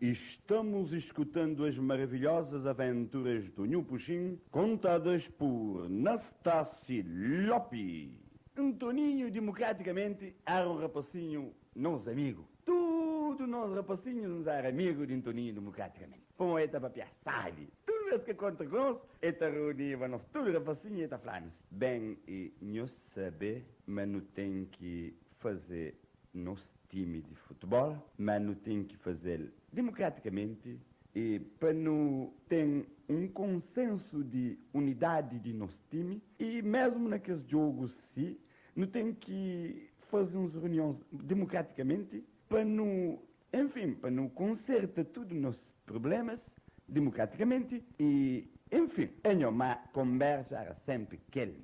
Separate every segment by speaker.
Speaker 1: Estamos escutando as maravilhosas aventuras do Nhu Puxim, contadas por Nastácio Lopi. Antoninho, democraticamente, era um rapacinho, nosso amigo. Tudo nós rapacinhos era amigo de Antoninho, democraticamente. Poeta para piaçar-lhe. Tudo isso que conta com nós, eta reuniva nós, tudo rapacinho, eta falando. Bem, e não saber, mas não tem que fazer nosso time de futebol, mas não tem que fazer democraticamente e para não ter um consenso de unidade de nosso time e mesmo naqueles jogos sim, não tem que fazer umas reuniões democraticamente para não, enfim, para não consertar todos os nossos problemas democraticamente e, enfim, uma conversa era sempre aquele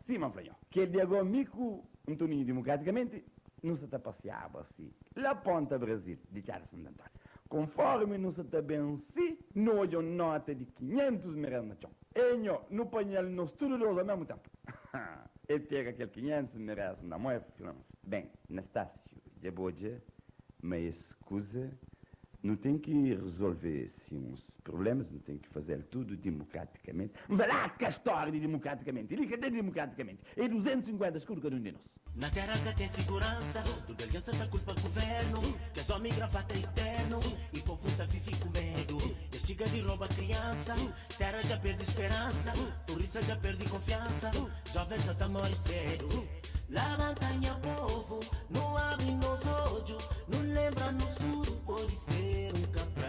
Speaker 1: sim, manfranho, que de agora mico Antoninho democraticamente não se está passeava assim. La Ponta Brasil, de Charles Santo Antônio. Conforme não se está bem assim, não há nota de 500 mil na chão. E no painel nós todos ao mesmo tempo. E pega aquele 500 mil na moeda finança. Bem, Nastácio, de boa dia, mas escusa, não tem que resolver assim, uns problemas, não tem que fazer tudo democraticamente. Vai lá que a história de democraticamente, ele quer democraticamente. E 250 escuros cada um de nós.
Speaker 2: Na terra que tem segurança, tudo aliança da culpa do governo, que as homens gravata eterno, e povo está vive com medo. Estiga de rouba criança, terra já perde esperança, turista já perde confiança, jovens já tá morre cedo. Lavantanha povo, não abre nos olhos, não lembra no escuro, pode ser um capra.